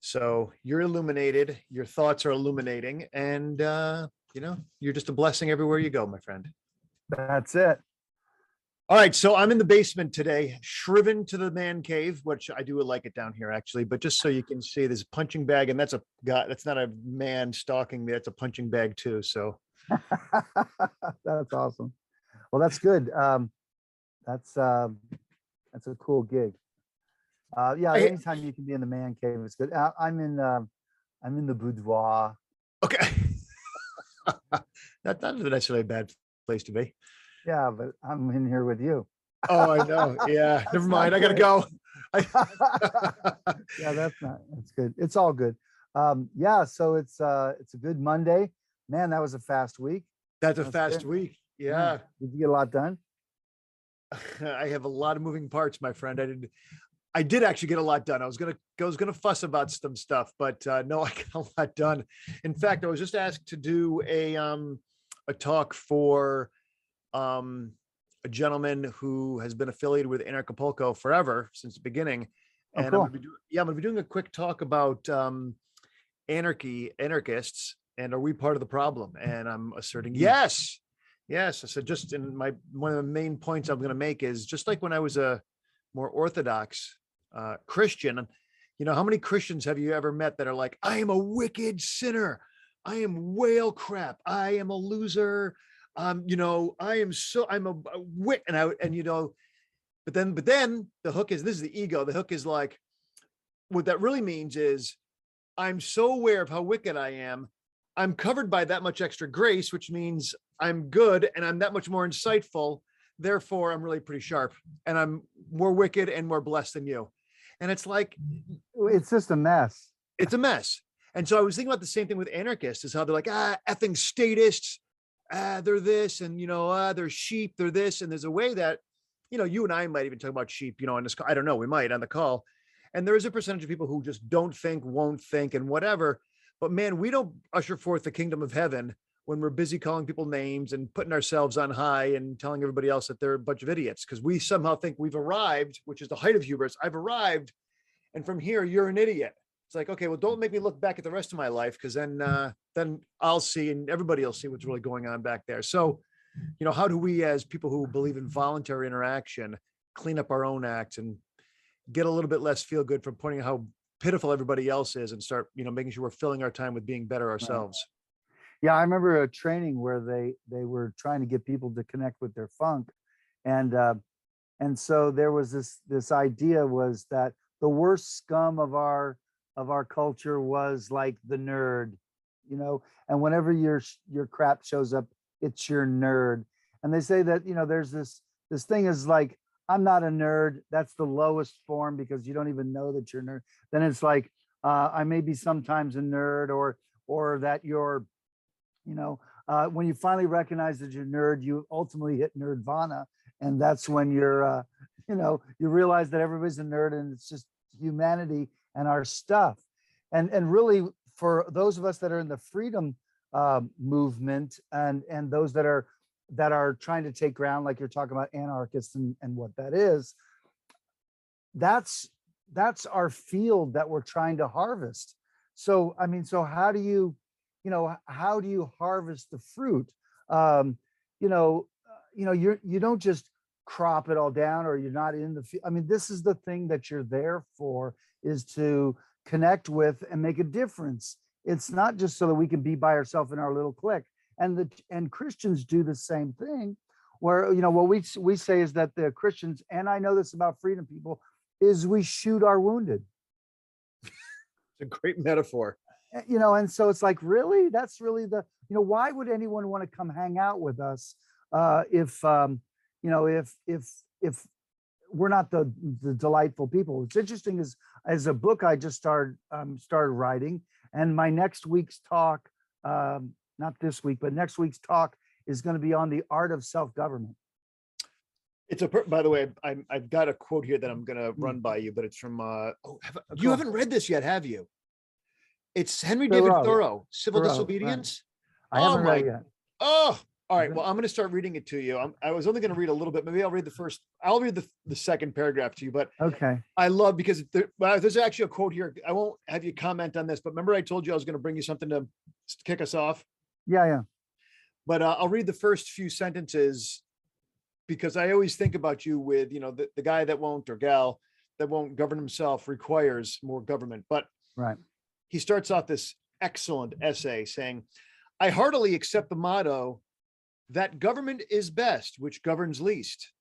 So you're illuminated, your thoughts are illuminating, and you're just a blessing everywhere you go, my friend. That's it. All right, so I'm in the basement today, shriven to the man cave, which I do like it down here actually, but just so you can see, there's a punching bag, and that's a guy, that's not a man stalking me, that's a punching bag too. So That's awesome. Well, that's good. That's a cool gig. Yeah, I, anytime you can be in the man cave is good. I'm in the boudoir. okay, that's not necessarily a bad place to be. Yeah, but I'm in here with you. Oh, I know. Yeah, That's never mind. not I gotta good. go. Yeah, that's good. It's all good. Yeah, so it's a good Monday. Man, that was a fast week. That's a That's fast good. week. Yeah. Yeah. Did you get a lot done? I have a lot of moving parts, my friend. I did actually get a lot done. I was gonna fuss about some stuff, but no, I got a lot done. In fact, I was just asked to do a talk for a gentleman who has been affiliated with Anarchapulco forever since the beginning. Oh, And cool. I'm gonna be doing a quick talk about anarchists, and are we part of the problem? And I'm asserting yes. Yes. I said, just in one of the main points I'm going to make is, just like when I was a more orthodox Christian, how many Christians have you ever met that are like, I am a wicked sinner, I am whale crap, I am a loser, I'm a wit, but then the hook is, this is the ego. The hook is like, what that really means is, I'm so aware of how wicked I am, I'm covered by that much extra grace, which means I'm good and I'm that much more insightful. Therefore, I'm really pretty sharp, and I'm more wicked and more blessed than you. And it's like, It's just a mess. it's a mess. And so I was thinking about the same thing with anarchists, is how they're like, effing statists, they're this, and they're sheep, they're this. And there's a way that, you and I might even talk about sheep, on this, I don't know, we might on the call. And there is a percentage of people who just don't think, won't think, and whatever. But man, we don't usher forth the kingdom of heaven when we're busy calling people names and putting ourselves on high and telling everybody else that they're a bunch of idiots, because we somehow think we've arrived, which is the height of hubris. I've arrived, and from here, you're an idiot. It's like, okay, well, don't make me look back at the rest of my life, because then I'll see, and everybody will see what's really going on back there. So, how do we, as people who believe in voluntary interaction, clean up our own acts and get a little bit less feel good from pointing out how pitiful everybody else is, and start, making sure we're filling our time with being better ourselves. Yeah, I remember a training where they were trying to get people to connect with their funk, and so there was this idea was that the worst scum of our culture was like the nerd, and whenever your crap shows up, it's your nerd. And they say that there's this thing is like, I'm not a nerd. That's the lowest form, because you don't even know that you're a nerd. Then it's like, I may be sometimes a nerd, or that you're, when you finally recognize that you're a nerd, you ultimately hit nerdvana. And that's when you're, you realize that everybody's a nerd, and it's just humanity and our stuff. And really, for those of us that are in the freedom movement, and those that are trying to take ground, like you're talking about anarchists and what that is, that's our field that we're trying to harvest. So I mean, so how do you harvest the fruit? You don't just crop it all down, or you're not in the field. I mean, this is the thing that you're there for, is to connect with and make a difference. It's not just so that we can be by ourselves in our little clique. And Christians do the same thing, where what we say is that the Christians, and I know this about freedom people, is we shoot our wounded. It's a great metaphor. And so it's like, really, that's really why would anyone want to come hang out with us if we're not the delightful people? It's interesting, as a book I just started writing, and my next week's talk, not this week, but next week's talk, is going to be on the art of self-government. It's by the way, I've got a quote here that I'm going to run by you, but it's from, you haven't read this yet, have you? It's Henry David Thoreau, Civil Disobedience. Right. I haven't read it yet. Oh, All right. Well, I'm going to start reading it to you. I was only going to read a little bit. Maybe I'll read I'll read the second paragraph to you, but Okay. I love because there's actually a quote here. I won't have you comment on this, but remember I told you I was going to bring you something to kick us off, Yeah, yeah. but I'll read the first few sentences because I always think about you with, the guy that won't, or gal that won't govern himself requires more government. But Right. he starts off this excellent essay saying, I heartily accept the motto that government is best, which governs least.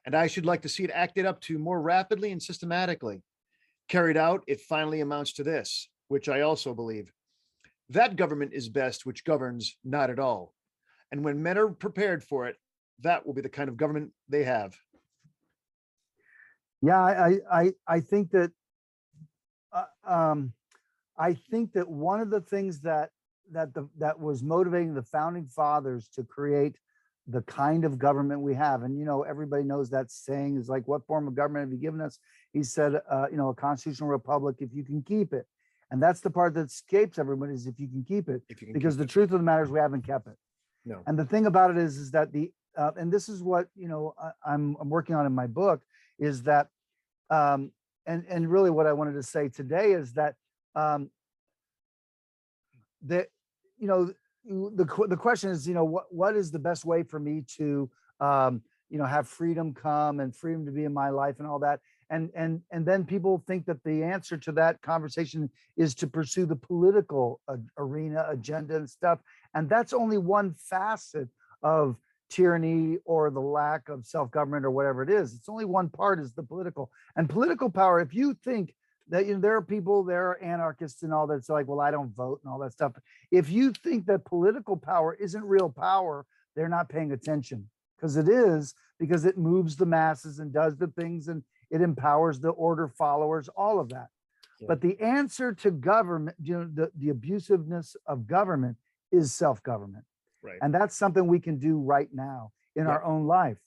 And I should like to see it acted up to more rapidly and systematically. Carried out, it finally amounts to this, which I also believe. That government is best, which governs not at all. And when men are prepared for it, that will be the kind of government they have. Yeah, I think that I think that one of the things that was motivating the founding fathers to create the kind of government we have, and everybody knows that saying is like, what form of government have you given us? He said, a constitutional republic if you can keep it. And that's the part that escapes everybody, is if you can keep it, because the truth of the matter is we haven't kept it. No. And the thing about it is that and this is what I'm working on in my book, is that and really what I wanted to say today is that that the question is, what is the best way for me to have freedom come and freedom to be in my life and all that, and then people think that the answer to that conversation is to pursue the political arena agenda and stuff, and that's only one facet of tyranny or the lack of self-government or whatever it is. It's only one part, is the political power. If you think that there are people, there are anarchists and all that's like, well, I don't vote and all that stuff. If you think that political power isn't real power, they're not paying attention, because it is, because it moves the masses and does the things, and it empowers the order followers, all of that. Yeah. But the answer to government, the abusiveness of government, is self-government. Right. And that's something we can do right now in our own life.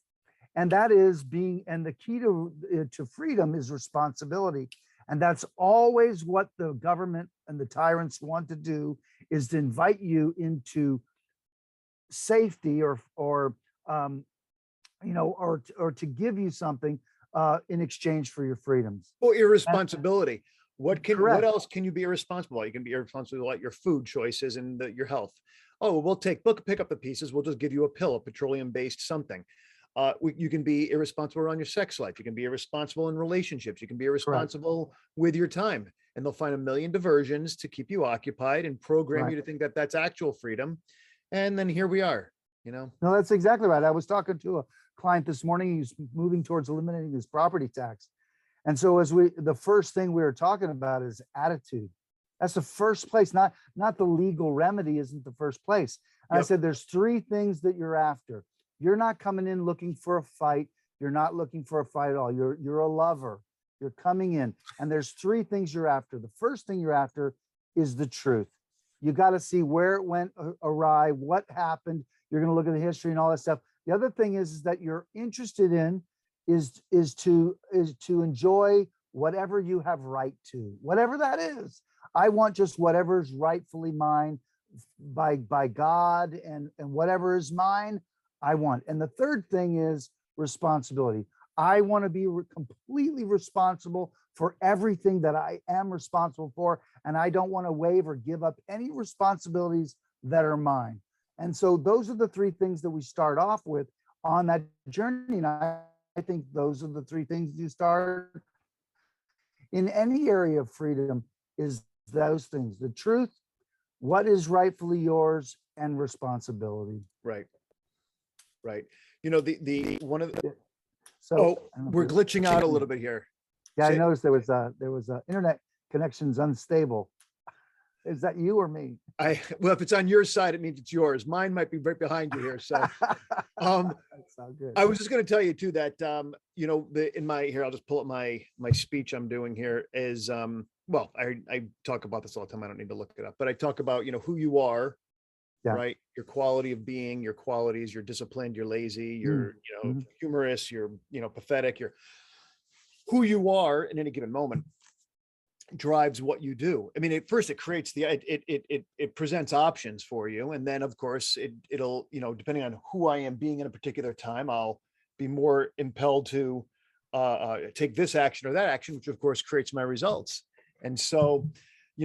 And that is and the key to freedom is responsibility. And that's always what the government and the tyrants want to do, is to invite you into safety or to give you something in exchange for your freedoms. Or irresponsibility. What else can you be irresponsible about? You can be irresponsible about your food choices and your health. Oh, we'll pick up the pieces. We'll just give you a pill, a petroleum-based something. You can be irresponsible around your sex life. You can be irresponsible in relationships. You can be irresponsible with your time, and they'll find a million diversions to keep you occupied and program you to think that that's actual freedom. And then here we are, No, that's exactly right. I was talking to a client this morning. He's moving towards eliminating his property tax. And so the first thing we were talking about is attitude. That's the first place, not the legal remedy isn't the first place. And I said, there's three things that you're after. You're not coming in looking for a fight. You're not looking for a fight at all. You're a lover. You're coming in, and there's three things you're after. The first thing you're after is the truth. You got to see where it went awry, what happened. You're going to look at the history and all that stuff. The other thing is that you're interested in is to enjoy whatever you have right to, whatever that is. I want just whatever's rightfully mine by God, and whatever is mine, I want. And the third thing is responsibility. I want to be completely responsible for everything that I am responsible for, and I don't want to waive or give up any responsibilities that are mine. And so those are the three things that we start off with on that journey. And I think those are the three things you start in any area of freedom, is those things: the truth, what is rightfully yours, and responsibility. Right. The one of the, so we're glitching out a little bit here. Yeah, I noticed there was internet connections unstable. Is that you or me? Well, if it's on your side, it means it's yours. Mine might be right behind you here. So that's all good. I was just going to tell you too that I'll just pull up my speech I'm doing here is well, I talk about this all the time. I don't need to look it up, but I talk about who you are, right? Your quality of being, your qualities, you're disciplined, you're lazy, you're humorous, you're pathetic, you're who you are in any given moment. drives what you do. I mean, at first it creates it presents options for you. And then of course it'll, depending on who I am being in a particular time, I'll be more impelled to take this action or that action, which of course creates my results. And so, I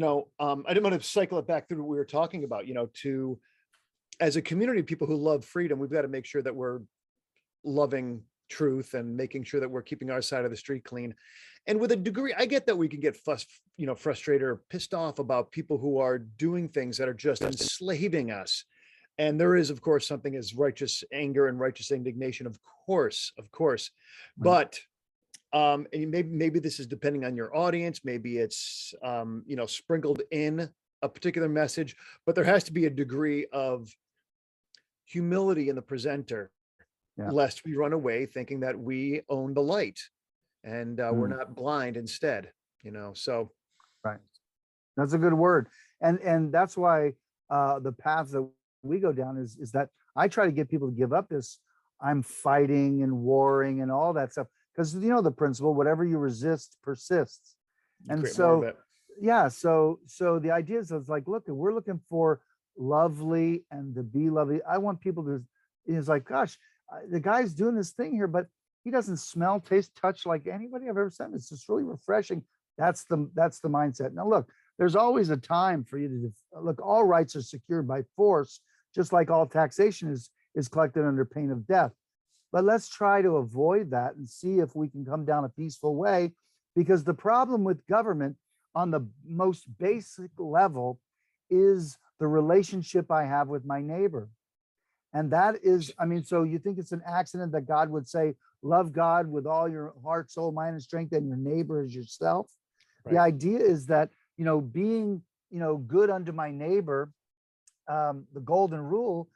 didn't want to cycle it back through what we were talking about, to, as a community of people who love freedom, we've got to make sure that we're loving truth and making sure that we're keeping our side of the street clean. And with a degree, I get that we can get frustrated or pissed off about people who are doing things that are just enslaving us. And there is, of course, something as righteous anger and righteous indignation, of course. But and maybe this is depending on your audience. Maybe it's sprinkled in a particular message, but there has to be a degree of humility in the presenter, lest we run away thinking that we own the light and we're not blind instead, so. Right. That's a good word. And that's why the path that we go down is that I try to get people to give up this, I'm fighting and warring and all that stuff. Because the principle, whatever you resist persists. And so, so the idea is like, look, we're looking for lovely and to be lovely. I want people to, it's like, gosh, the guy's doing this thing here, but he doesn't smell, taste, touch like anybody I've ever seen. It's just really refreshing. That's the mindset. Now, look, there's always a time for you to look. All rights are secured by force, just like all taxation is collected under pain of death. But let's try to avoid that and see if we can come down a peaceful way, because the problem with government on the most basic level is the relationship I have with my neighbor. And that is, so you think it's an accident that God would say, love God with all your heart, soul, mind, and strength, and your neighbor as yourself. Right. The idea is that, being, good unto my neighbor, the golden rule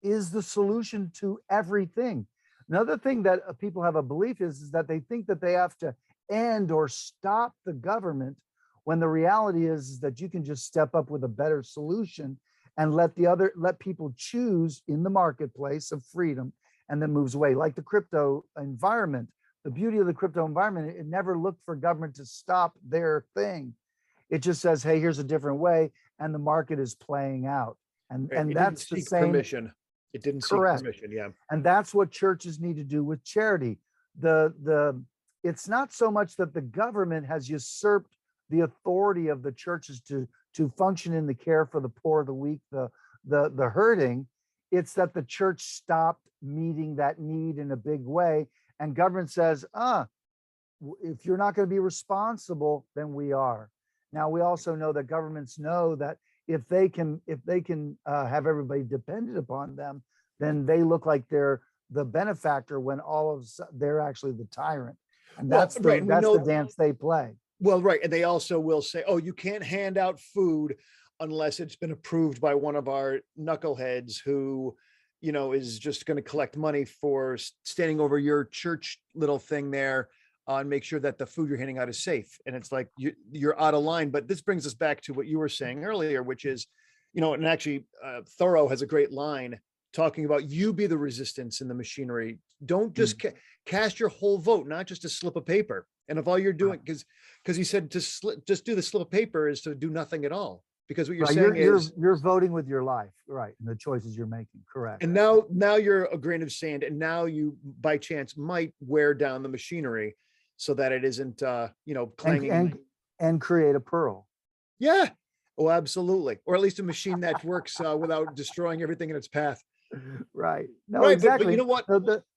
is the solution to everything. Another thing that people have a belief is that they think that they have to end or stop the government, when the reality is that you can just step up with a better solution and let people choose in the marketplace of freedom, and then moves away. Like the crypto environment, the beauty of the crypto environment, it never looked for government to stop their thing. It just says, hey, here's a different way, and the market is playing out. And that's the same. Permission. It didn't seek permission, yeah. And that's what churches need to do with charity. It's not so much that the government has usurped the authority of the churches to function in the care for the poor, the weak, the hurting. It's that the church stopped meeting that need in a big way, and government says, if you're not going to be responsible, then we are. Now, we also know that governments know that if they can have everybody dependent upon them, then they look like they're the benefactor when they're actually the tyrant. And that's the dance they play. Well, right. And they also will say, oh, you can't hand out food unless it's been approved by one of our knuckleheads who, is just going to collect money for standing over your church little thing there and make sure that the food you're handing out is safe. And it's like, you're out of line. But this brings us back to what you were saying earlier, which is, and actually Thoreau has a great line talking about, you be the resistance in the machinery. Don't just cast your whole vote, not just a slip of paper. And if all you're doing, because he said just do the slip of paper is to do nothing at all. Because what you're saying is you're voting with your life, right? And the choices you're making, correct. And now you're a grain of sand, and now you by chance might wear down the machinery so that it isn't clanging and create a pearl. Yeah. Oh, absolutely. Or at least a machine that works without destroying everything in its path. Right. No, right, exactly. But you know what?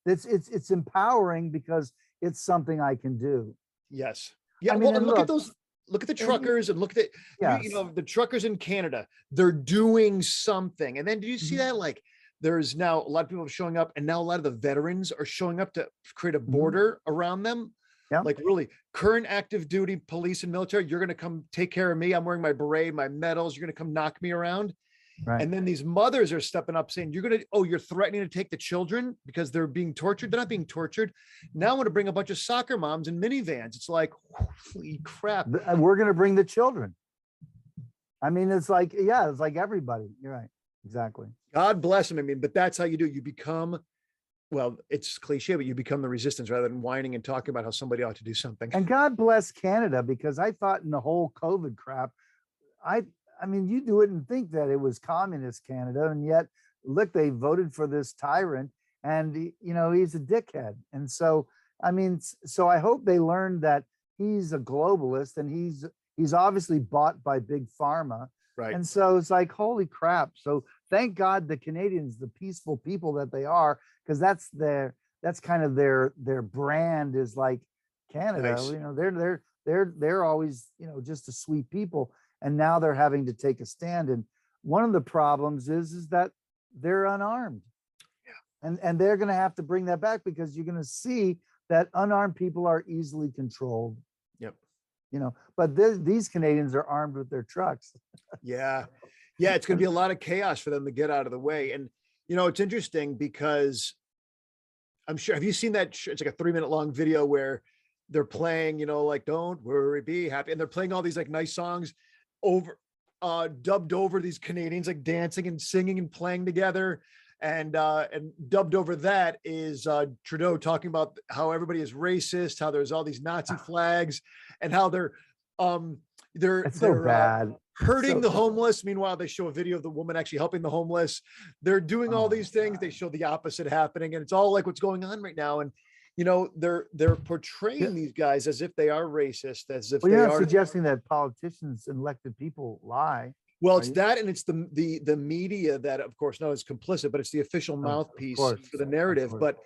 It's empowering because it's something I can do. Yes. Yeah. And look at those. Look at the truckers and look at the truckers in Canada. They're doing something. And then did you see that? Like, there's now a lot of people showing up, and now a lot of the veterans are showing up to create a border around them. Yeah. Like, really, current active duty police and military, you're going to come take care of me. I'm wearing my beret, my medals. You're going to come knock me around. Right. And then these mothers are stepping up saying, you're threatening to take the children because they're being tortured. They're not being tortured. Now I want to bring a bunch of soccer moms in minivans. It's like, holy crap. We're going to bring the children. It's like, it's like everybody. You're right. Exactly. God bless them. But that's how you do. You become well, it's cliche, but you become the resistance rather than whining and talking about how somebody ought to do something. And God bless Canada, because I thought in the whole COVID crap, I I mean, you wouldn't think that it was communist Canada, and yet look, they voted for this tyrant, and he's a dickhead. And so, I mean, so I hope they learned that he's a globalist, and he's obviously bought by big pharma. Right. And so it's like, holy crap. So thank God the Canadians, the peaceful people that they are, because that's kind of their brand is like Canada. Nice. They're always, just a sweet people. And now they're having to take a stand. And one of the problems is that they're unarmed. Yeah. And they're going to have to bring that back, because you're going to see that unarmed people are easily controlled. Yep. But these Canadians are armed with their trucks. Yeah. It's going to be a lot of chaos for them to get out of the way. And, it's interesting because I'm sure, have you seen that? It's like a 3-minute long video where they're playing, like, don't worry, be happy. And they're playing all these like nice songs over, dubbed over these Canadians, like dancing and singing and playing together. And dubbed over that is Trudeau talking about how everybody is racist, how there's all these Nazi flags, and how they're bad. Hurting the homeless. Meanwhile, they show a video of the woman actually helping the homeless. They're doing all these things. They show the opposite happening, and it's all like what's going on right now. And they're portraying these guys as if they are racist, as if you're they not are suggesting that politicians and elected people lie. Well, it's that, and it's the media that, of course, is complicit, but it's the official mouthpiece for the narrative. But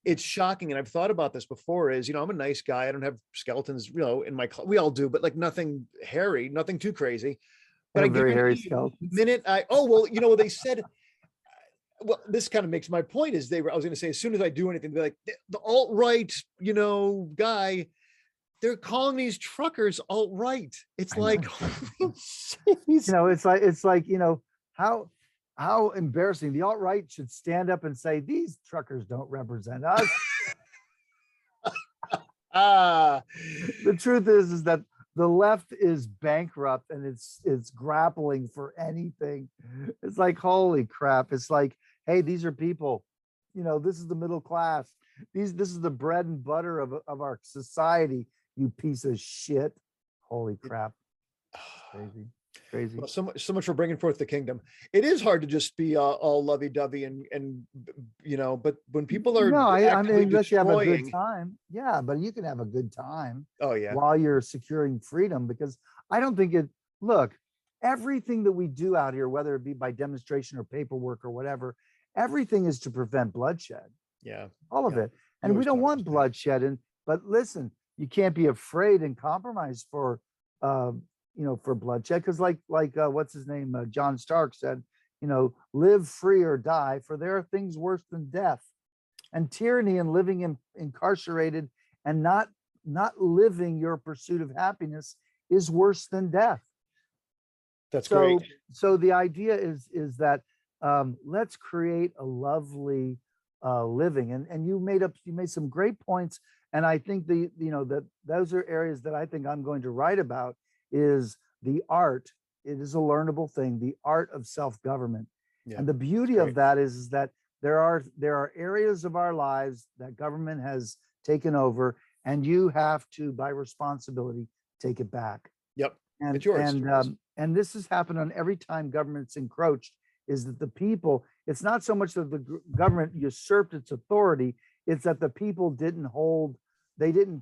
it's shocking, and I've thought about this before. I'm a nice guy. I don't have skeletons, in my. We all do, but like nothing hairy, nothing too crazy. But I very hairy skeletons. They said. Well, this kind of makes my point. I was going to say, as soon as I do anything, they're like the alt-right, guy. They're calling these truckers alt-right. It's like, it's like, how embarrassing. The alt-right should stand up and say, these truckers don't represent us. The truth is that the left is bankrupt, and it's grappling for anything. It's like, holy crap. It's like, hey, these are people, this is the middle class. This is the bread and butter of our society. You piece of shit. Holy crap. Crazy. Well, so much for bringing forth the kingdom. It is hard to just be all lovey-dovey and but when people are unless you have a good time. Yeah, but you can have a good time. Oh yeah. While you're securing freedom, because I don't think look, everything that we do out here, whether it be by demonstration or paperwork or whatever, everything is to prevent bloodshed. Yeah. All of it. And we don't want bloodshed. But listen, you can't be afraid and compromise for for bloodshed, because like what's his name, John Stark said, live free or die, for there are things worse than death. And tyranny and living incarcerated and not living your pursuit of happiness is worse than death. That's great. So the idea is that let's create a lovely living. And you made some great points. And I think that those are areas that I think I'm going to write about, is the art. It is a learnable thing, the art of self-government. Yeah, and the beauty of that is that there are areas of our lives that government has taken over, and you have to, by responsibility, take it back. Yep. And it's yours. And this has happened on every time government's encroached, is that the people, it's not so much that the government usurped its authority, it's that the people didn't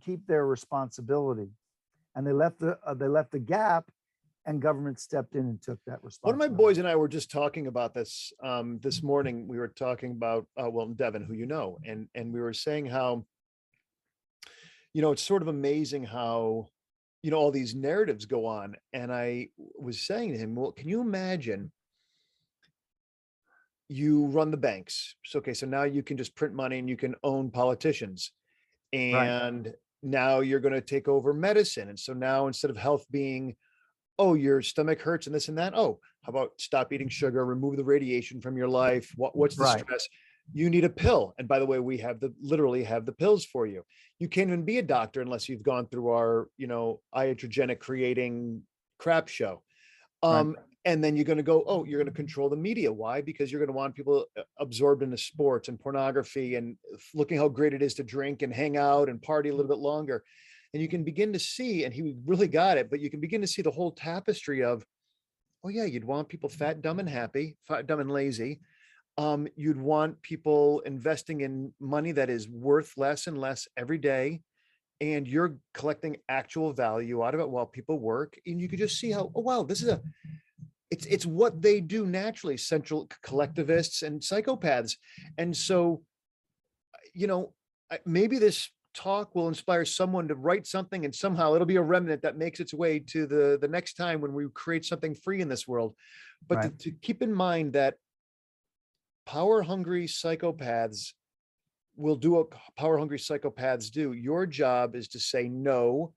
keep their responsibility, and they left the gap, and government stepped in and took that responsibility. One of my boys and I were just talking about this this morning. We were talking about Devin, who and we were saying how it's sort of amazing how all these narratives go on. And I was saying to him, well, can you imagine you run the banks? So now you can just print money and you can own politicians. And now you're going to take over medicine. And so now, instead of health being, oh, your stomach hurts and this and that, oh, how about stop eating sugar, remove the radiation from your life? What's the stress? You need a pill. And by the way, we literally have the pills for you. You can't even be a doctor unless you've gone through our, iatrogenic creating crap show. And then you're going to go, oh, you're going to control the media. Why? Because you're going to want people absorbed into sports and pornography and looking how great it is to drink and hang out and party a little bit longer. And you can begin to see, and he really got it, but you can begin to see the whole tapestry of, oh yeah, you'd want people fat, dumb, and happy, fat, dumb, and lazy. You'd want people investing in money that is worth less and less every day. And you're collecting actual value out of it while people work. And you could just see how, oh wow, this is it's what they do naturally, central collectivists and psychopaths. And so, maybe this talk will inspire someone to write something, and somehow it'll be a remnant that makes its way to the next time when we create something free in this world. But Right. to keep in mind that power hungry psychopaths will do what power hungry psychopaths do. Your job is to say no.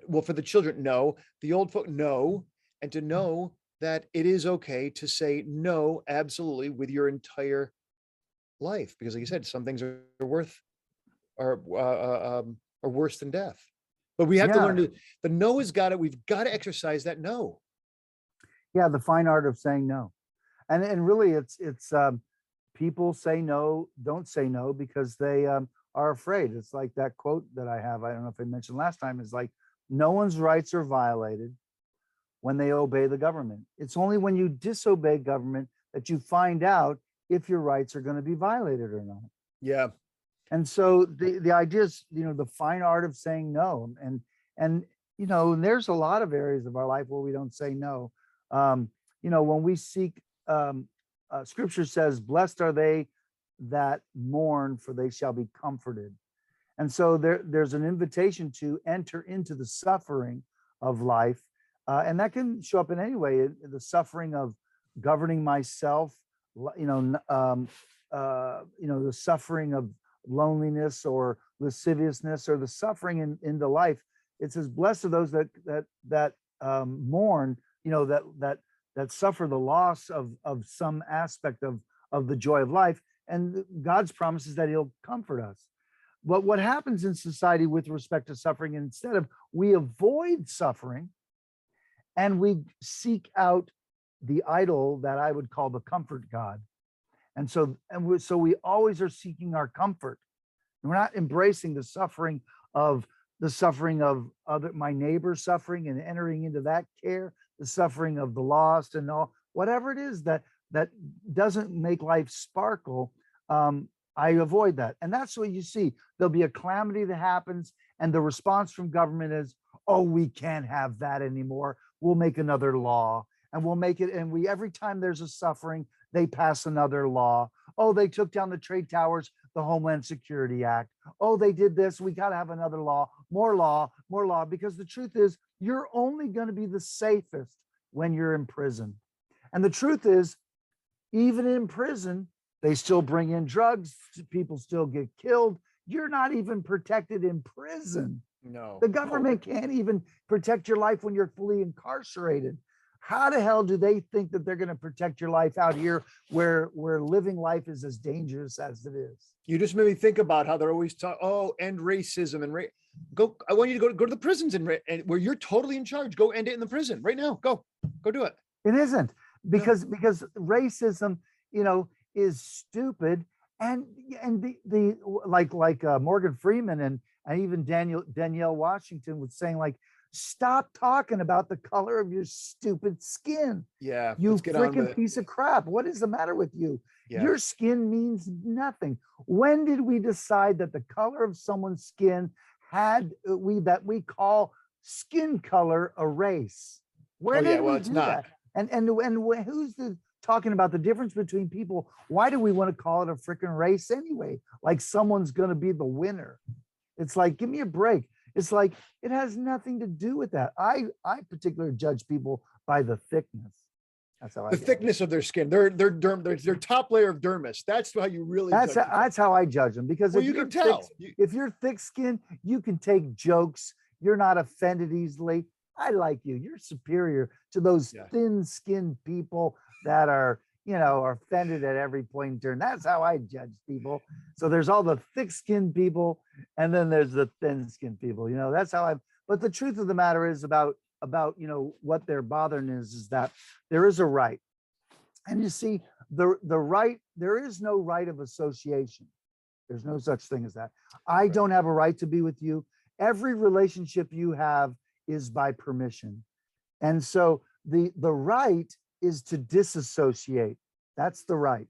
Well, for the children, no. The old folk, no. And to know that it is okay to say no, absolutely, with your entire life. Because like you said, some things are worse than death. But we have to Yeah. learn to, the no has got it. We've got to exercise that no. Yeah, the fine art of saying no. And really it's people say no, don't say no because they are afraid. It's like that quote that I have, I don't know if I mentioned last time, is like, no one's rights are violated when they obey the government. It's only when you disobey government that you find out if your rights are going to be violated or not. Yeah. And so the idea is, the fine art of saying no. And there's a lot of areas of our life where we don't say no. When we seek, scripture says, blessed are they that mourn, for they shall be comforted. And so there's an invitation to enter into the suffering of life. And that can show up in any way, the suffering of governing myself, the suffering of loneliness or lasciviousness, or the suffering in the life. It says, blessed are those that mourn, that suffer the loss of some aspect of the joy of life. And God's promise is that he'll comfort us. But what happens in society with respect to suffering, instead of we avoid suffering and we seek out the idol that I would call the comfort God. And so we always are seeking our comfort. We're not embracing the suffering of my neighbor's suffering and entering into that care, the suffering of the lost and all, whatever it is that doesn't make life sparkle. I avoid that. And that's what you see. There'll be a calamity that happens, and the response from government is, oh, we can't have that anymore. We'll make another law, and we'll make it. And every time there's a suffering, they pass another law. Oh, they took down the trade towers, the Homeland Security Act. Oh, they did this. We got to have another law, more law, more law. Because the truth is, you're only going to be the safest when you're in prison. And the truth is, even in prison, they still bring in drugs. People still get killed. You're not even protected in prison. No. The government can't even protect your life when you're fully incarcerated. How the hell do they think that they're going to protect your life out here where living life is as dangerous as it is? You just made me think about how they're always talking, end racism and I want you to go to the prisons and where you're totally in charge. Go end it in the prison right now. Go do it. It isn't, because racism, is stupid. And the Morgan Freeman and even Danielle Washington was saying, like, stop talking about the color of your stupid skin. Yeah. You let's get on with freaking it. piece of crap. What is the matter with you? Yeah. Your skin means nothing. When did we decide that the color of someone's skin that we call skin color a race? Where did we it's do not. that? And who's talking about the difference between people? Why do we want to call it a freaking race anyway? Like someone's going to be the winner. It's like, give me a break. It's like, it has nothing to do with that. I particularly judge people by the thickness. That's how I judge thickness of their skin. Their top layer of dermis. That's how you really. that's how I judge them, because Well, you can tell. If you're thick skinned, you can take jokes. You're not offended easily. I like you. You're superior to those thin skinned people that are offended at every point in turn. That's how I judge people. So there's all the thick skinned people, and then there's the thin skinned people. That's how but the truth of the matter is about what they're bothering is that there is a right. And you see, the right, there is no right of association. There's no such thing as that. I don't have a right to be with you. Every relationship you have is by permission. And so the right is to disassociate. That's the right.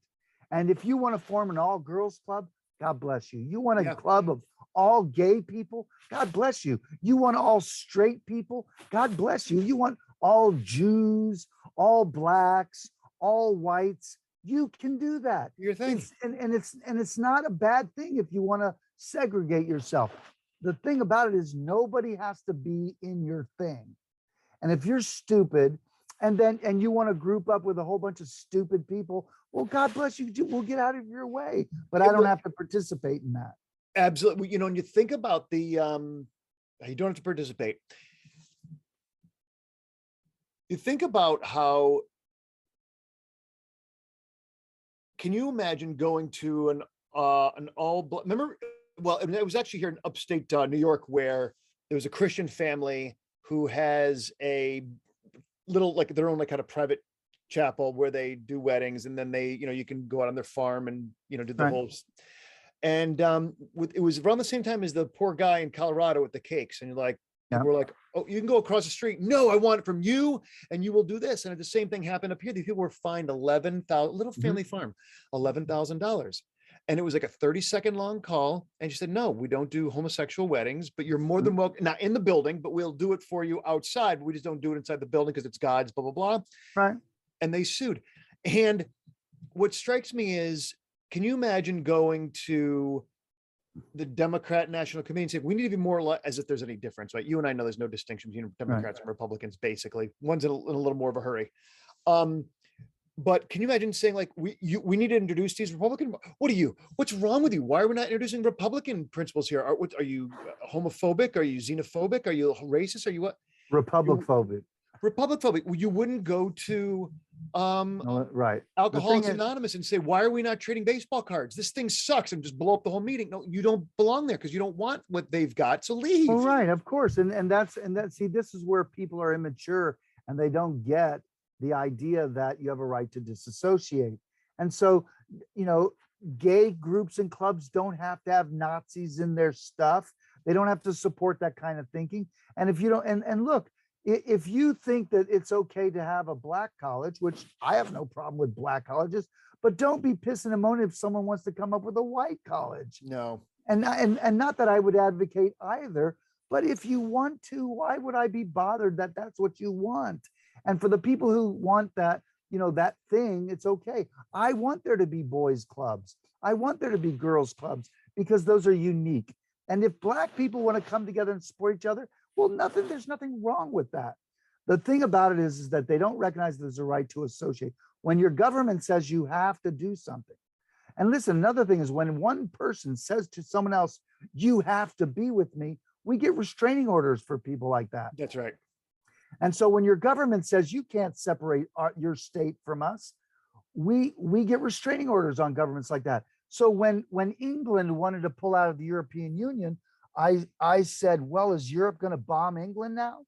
And if you want to form an all girls club, God bless you. You want a club of all gay people, God bless you. You want all straight people, God bless you. You want all Jews, all blacks, all whites, you can do that. Your thing. It's not a bad thing if you want to segregate yourself. The thing about it is nobody has to be in your thing. And if you're stupid and you want to group up with a whole bunch of stupid people, well, God bless you. We'll get out of your way, but I don't have to participate in that. Absolutely. When you think about the, you don't have to participate. You think about how, can you imagine going to an all, remember, well, it was actually here in upstate New York, where there was a Christian family who has a little, like their own, like kind of private chapel where they do weddings, and then they, you can go out on their farm and, do the whole, and it was around the same time as the poor guy in Colorado with the cakes. And you're like, we're like, oh, you can go across the street. No, I want it from you, and you will do this. And the same thing happened up here. These people were fined $11,000, little family farm, $11,000. And it was like a 30-second long call. And she said, no, we don't do homosexual weddings, but you're more than welcome, not in the building, but we'll do it for you outside. We just don't do it inside the building because it's God's, blah, blah, blah. Right. And they sued. And what strikes me is, can you imagine going to the Democrat National Committee and saying, we need to be more like, as if there's any difference, right? You and I know there's no distinction between Democrats and Republicans, basically. One's in a little more of a hurry. But can you imagine saying, like, we need to introduce these Republican, what's wrong with you? Why are we not introducing Republican principles here? Are you homophobic? Are you xenophobic? Are you racist? Are you what? Republic-phobic. Republic-phobic. You wouldn't go to right. Alcoholics Anonymous and say, why are we not trading baseball cards? This thing sucks, and just blow up the whole meeting. No, you don't belong there because you don't want what they've got. So leave. Well, right, of course. And that's see, this is where people are immature and they don't get the idea that you have a right to disassociate. And so, gay groups and clubs don't have to have Nazis in their stuff. They don't have to support that kind of thinking. And if you don't, and look, if you think that it's okay to have a black college, which I have no problem with black colleges, but don't be pissing and moaning if someone wants to come up with a white college. No. And not that I would advocate either, but if you want to, why would I be bothered that that's what you want? And for the people who want that, that thing, it's okay. I want there to be boys clubs. I want there to be girls clubs because those are unique. And if black people want to come together and support each other, well, there's nothing wrong with that. The thing about it is that they don't recognize there's a right to associate. When your government says you have to do something. And listen, another thing is when one person says to someone else, you have to be with me, we get restraining orders for people like that. That's right. And so when your government says you can't separate your state from us, we get restraining orders on governments like that. So when England wanted to pull out of the European Union, I said, well, is Europe going to bomb England now?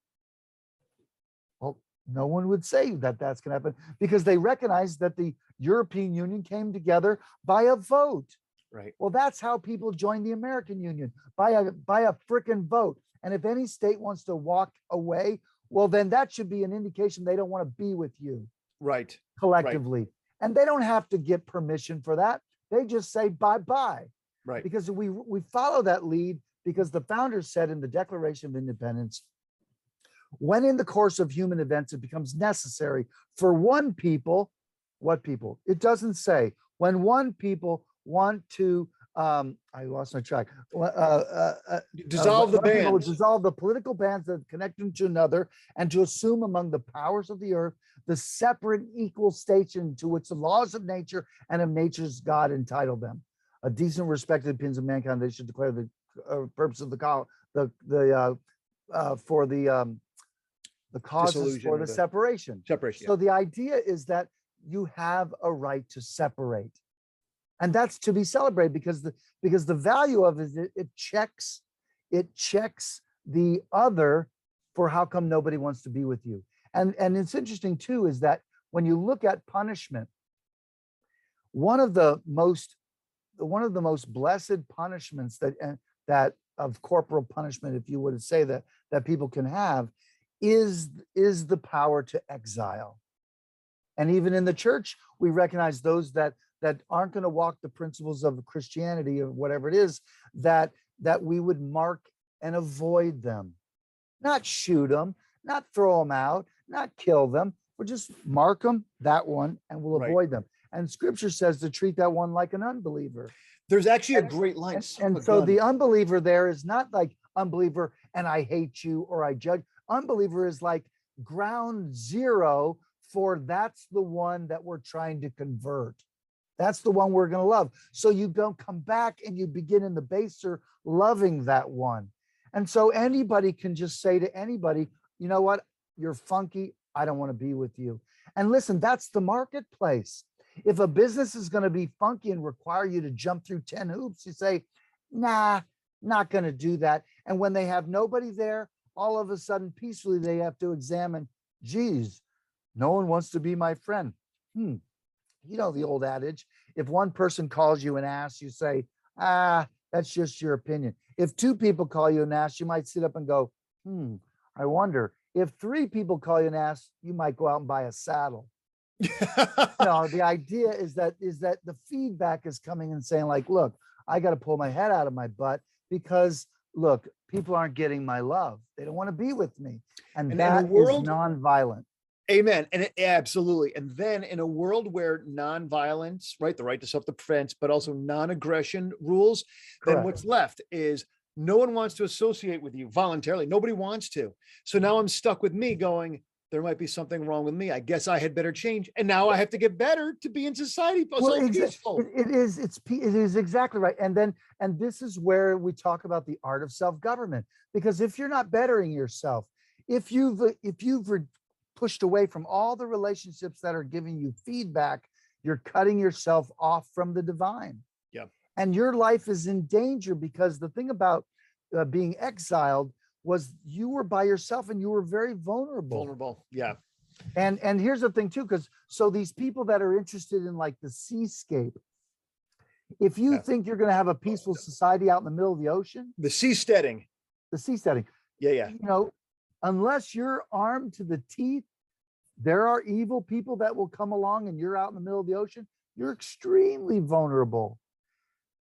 Well, no one would say that that's going to happen because they recognize that the European Union came together by a vote. Right. Well, that's how people joined the American Union, by a frickin' vote. And if any state wants to walk away, well, then that should be an indication they don't want to be with you. Right. Collectively. Right. And they don't have to get permission for that. They just say bye-bye. Right. Because we follow that lead because the founders said in the Declaration of Independence, when in the course of human events, it becomes necessary for one people, what people? It doesn't say. When one people want to, I lost my track. Dissolve the bands. Dissolve the political bands that connect them to another, and to assume among the powers of the earth the separate equal station to which the laws of nature and of nature's God entitle them. A decent, respected opinions of mankind, they should declare the purpose of the causes for the separation. Separation. So the idea is that you have a right to separate. And that's to be celebrated because the value of it, it checks the other for how come nobody wants to be with you. And it's interesting too, is that when you look at punishment, one of the most blessed punishments that of corporal punishment, if you would say that people can have, is the power to exile. And even in the church, we recognize those that aren't going to walk the principles of Christianity or whatever it is, that we would mark and avoid them, not shoot them, not throw them out, not kill them. We'll just mark them, that one, and we'll avoid them. And scripture says to treat that one like an unbeliever. There's actually a great line. And so the unbeliever there is not like unbeliever and I hate you or I judge. Unbeliever is like ground zero for that's the one that we're trying to convert. That's the one we're going to love. So you don't come back and you begin in the baser loving that one. And so anybody can just say to anybody, you know what? You're funky. I don't want to be with you. And listen, that's the marketplace. If a business is going to be funky and require you to jump through 10 hoops, you say, nah, not going to do that. And when they have nobody there, all of a sudden, peacefully, they have to examine, geez, no one wants to be my friend. You know, the old adage, if one person calls you an ass, you say, that's just your opinion. If two people call you an ass, you might sit up and go, I wonder. If three people call you an ass, you might go out and buy a saddle. No, the idea is that the feedback is coming and saying like, look, I got to pull my head out of my butt because look, people aren't getting my love. They don't want to be with me. And that is nonviolent. Amen. And absolutely. And then in a world where nonviolence, right, the right to self-defense, but also non-aggression rules, then what's left is no one wants to associate with you voluntarily. Nobody wants to. So now I'm stuck with me going, there might be something wrong with me. I guess I had better change. And now I have to get better to be in society. Well, it is exactly right. And this is where we talk about the art of self-government, because if you're not bettering yourself, if you've pushed away from all the relationships that are giving you feedback, you're cutting yourself off from the divine. Yeah. And your life is in danger, because the thing about being exiled was you were by yourself and you were very vulnerable. Yeah. And here's the thing too, because so these people that are interested in like the seascape, if you think you're going to have a peaceful society out in the middle of the ocean, the seasteading. Yeah. You know, unless you're armed to the teeth, there are evil people that will come along and you're out in the middle of the ocean. You're extremely vulnerable.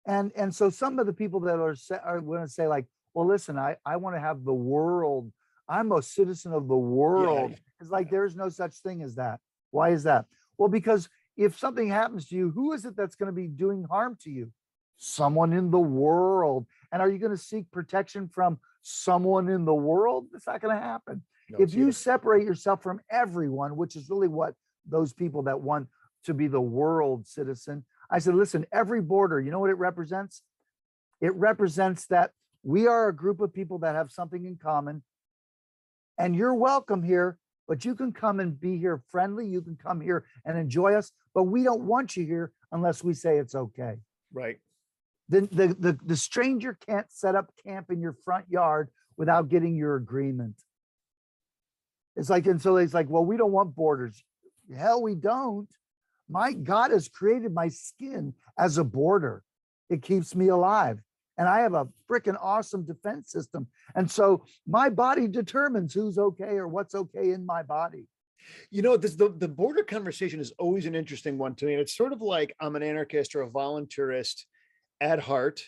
And so some of the people that are going to say like, well, listen, I want to have the world. I'm a citizen of the world. It's like, there's no such thing as that. Why is that? Well, because if something happens to you, who is it that's going to be doing harm to you? Someone in the world. And are you going to seek protection from someone in the world? It's not going to happen. No, if you separate yourself from everyone, which is really what those people that want to be the world citizen, I said, listen, every border, you know what it represents? It represents that we are a group of people that have something in common, and you're welcome here, but you can come and be here friendly. You can come here and enjoy us, but we don't want you here unless we say it's okay. Right. The stranger can't set up camp in your front yard without getting your agreement. It's like, and so it's like, well, we don't want borders. Hell, we don't. My God has created my skin as a border. It keeps me alive. And I have a freaking awesome defense system. And so my body determines who's okay or what's okay in my body. You know, the border conversation is always an interesting one to me. And it's sort of like I'm an anarchist or a voluntarist at heart.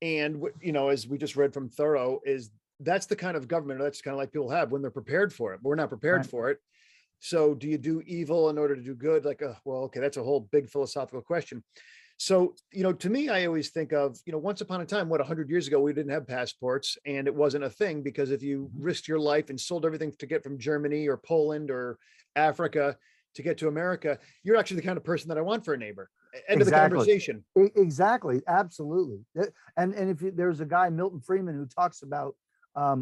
And, you know, as we just read from Thoreau, is that's the kind of government, that's kind of like people have when they're prepared for it. But we're not prepared for it. So do you do evil in order to do good? Like, well, okay, that's a whole big philosophical question. So, you know, to me, I always think of, you know, once upon a time, 100 years ago, we didn't have passports and it wasn't a thing, because if you risked your life and sold everything to get from Germany or Poland or Africa to get to America, you're actually the kind of person that I want for a neighbor. End of the conversation. Exactly. Absolutely. And if there's a guy, Milton Friedman, who talks about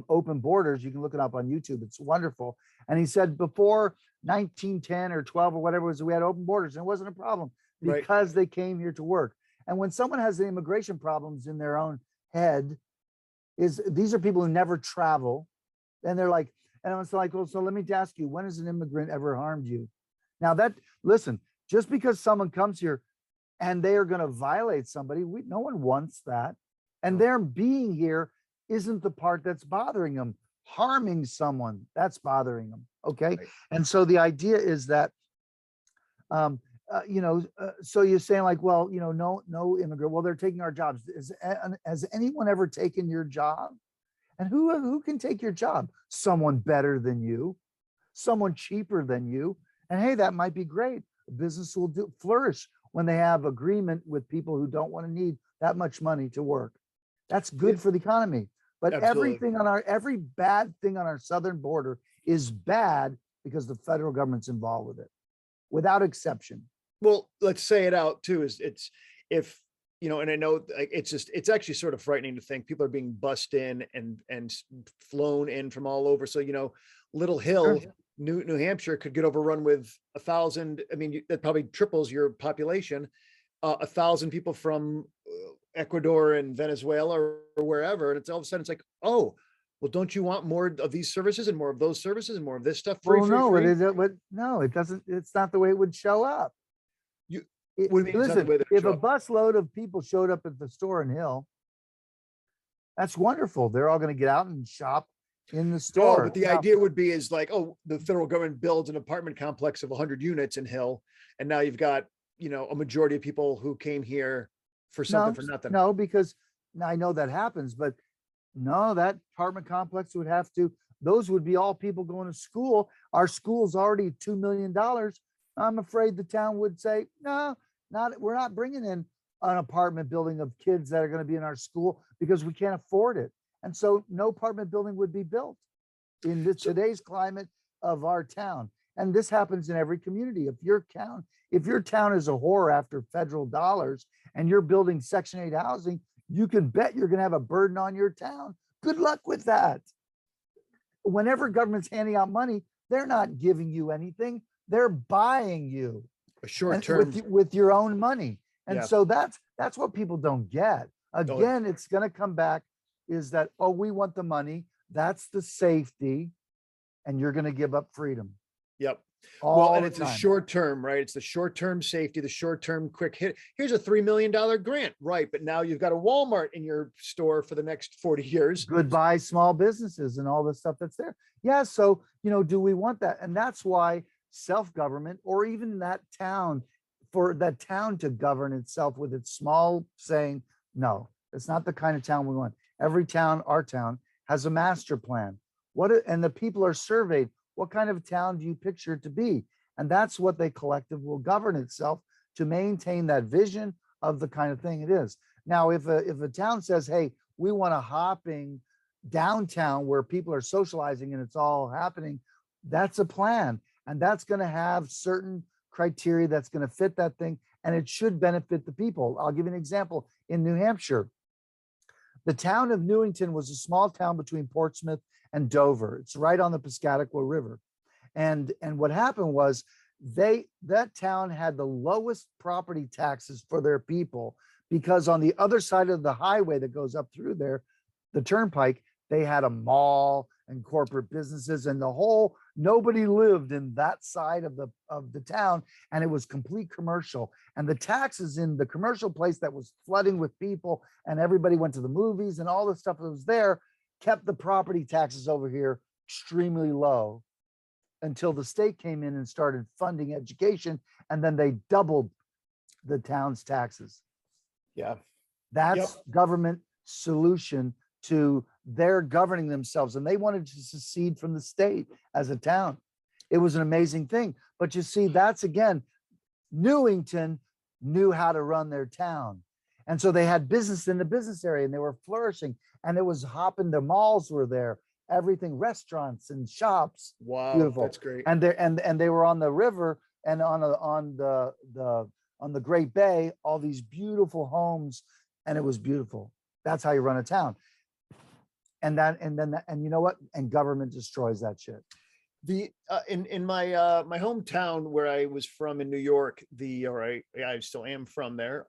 open borders, you can look it up on YouTube. It's wonderful. And he said before 1910 or 12 or whatever it was, we had open borders and it wasn't a problem, because they came here to work. And when someone has the immigration problems in their own head, these are people who never travel. And they're like, and I was like, well, so let me ask you, when has an immigrant ever harmed you? Now that, listen, just because someone comes here and they are going to violate somebody, no one wants that. And No. their being here isn't the part that's bothering them. Harming someone, that's bothering them. Okay. Right. And so the idea is that, so you're saying like, well, no immigrant. Well, they're taking our jobs. Has anyone ever taken your job? And who can take your job? Someone better than you, someone cheaper than you. And hey, that might be great. A business will flourish when they have agreement with people who don't want to need that much money to work. That's good Yeah. for the economy. But Absolutely. every bad thing on our southern border is bad because the federal government's involved with it, without exception. Well, let's say it out too, is it's, if, and I know like, it's actually sort of frightening to think people are being bussed in and flown in from all over. So, Little Hill, Sure. New Hampshire could get overrun with 1,000. I mean, that probably triples your population. 1,000 people from Ecuador and Venezuela or wherever. And it's all of a sudden it's like, oh, well, don't you want more of these services and more of those services and more of this stuff? Free, Well, free, no, free. no, it doesn't. It's not the way it would show up. You, what do you mean? It's not the Listen, way they if show a up? busload of people showed up at the store in Hill, that's wonderful. They're all going to get out and shop in the No, store. but the idea would be is like, oh, the federal government builds an apartment complex of 100 units in Hill, and now you've got, a majority of people who came here for something for nothing. No, because I know that happens, but no, that apartment complex would have to, those would be all people going to school. Our school's already $2 million. I'm afraid the town would say, no, we're not bringing in an apartment building of kids that are going to be in our school because we can't afford it. And so no apartment building would be built in today's climate of our town. And this happens in every community. If your town is a whore after federal dollars and you're building Section 8 housing, you can bet you're going to have a burden on your town. Good luck with that. Whenever government's handing out money, they're not giving you anything. They're buying you A short term. with your own money. And Yeah. so that's what people don't get. Again, it's going to come back is that, oh, we want the money. That's the safety. And you're going to give up freedom. Yep. All Well, and the it's a time. short term, right? It's the short term safety, the short term quick hit. Here's a $3 million grant, right? But now you've got a Walmart in your store for the next 40 years. Goodbye, small businesses and all the stuff that's there. Yeah. So, do we want that? And that's why self-government, or even that town, for that town to govern itself with its small saying, no, it's not the kind of town we want. Every town, our town, has a master plan. And the people are surveyed. What kind of town do you picture it to be? And that's what they collective will govern itself to maintain that vision of the kind of thing it is. Now, if a town says, hey, we want a hopping downtown where people are socializing and it's all happening, that's a plan. And that's going to have certain criteria that's going to fit that thing. And it should benefit the people. I'll give you an example. In New Hampshire, the town of Newington was a small town between Portsmouth and Dover. It's right on the Piscataqua River. And what happened was that town had the lowest property taxes for their people, because on the other side of the highway that goes up through there, the turnpike, they had a mall and corporate businesses, and nobody lived in that side of the town, and it was complete commercial. And the taxes in the commercial place that was flooding with people, and everybody went to the movies and all the stuff that was there, kept the property taxes over here extremely low until the state came in and started funding education, and then they doubled the town's taxes. Yeah. That's government solution to their governing themselves. And they wanted to secede from the state as a town. It was an amazing thing. But you see, that's again, Newington knew how to run their town. And so they had business in the business area and they were flourishing, and it was hopping. The malls were there, everything, restaurants and shops. Wow. Beautiful. That's great. And they were on the river and on the Great Bay, all these beautiful homes, and it was beautiful. That's how you run a town. And you know what? And government destroys that shit. In my my hometown where I was from in New York, I still am from there.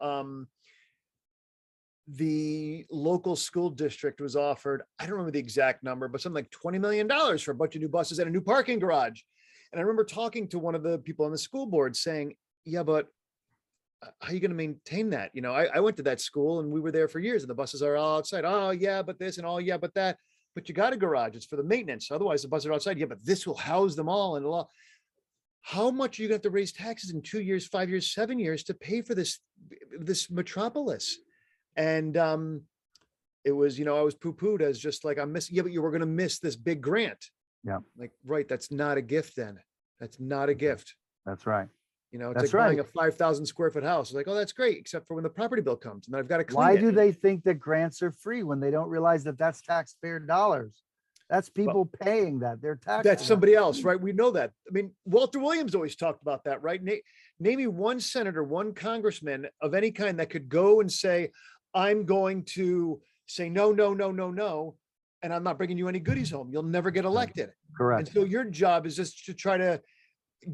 the local school district was offered, I don't remember the exact number, but something like $20 million for a bunch of new buses and a new parking garage. And I remember talking to one of the people on the school board saying, yeah, but how are you going to maintain that? You know, I went to that school and we were there for years and the buses are all outside. Oh yeah, but this and oh yeah, but that, but you got a garage. It's for the maintenance. Otherwise the buses are outside. Yeah, but this will house them all and all. How much are you going to have to raise taxes in 2 years, 5 years, 7 years to pay for this metropolis? And it was, you know, I was poo-pooed as just like, I'm missing, yeah, but you were going to miss this big grant. Yeah. Like, right. That's not a gift then. That's not a gift. That's right. You know, it's That's like buying right. a 5,000 square foot house. It's like, oh, that's great. Except for when the property bill comes and then I've got to clean Why it. do they think that grants are free when they don't realize that that's taxpayer dollars? That's people paying that. They're taxing. That's somebody else, right? We know that. I mean, Walter Williams always talked about that, right? Name me one senator, one congressman of any kind that could go and say, I'm going to say, no, no, no, no, no. And I'm not bringing you any goodies home. You'll never get elected. Correct. And so your job is just to try to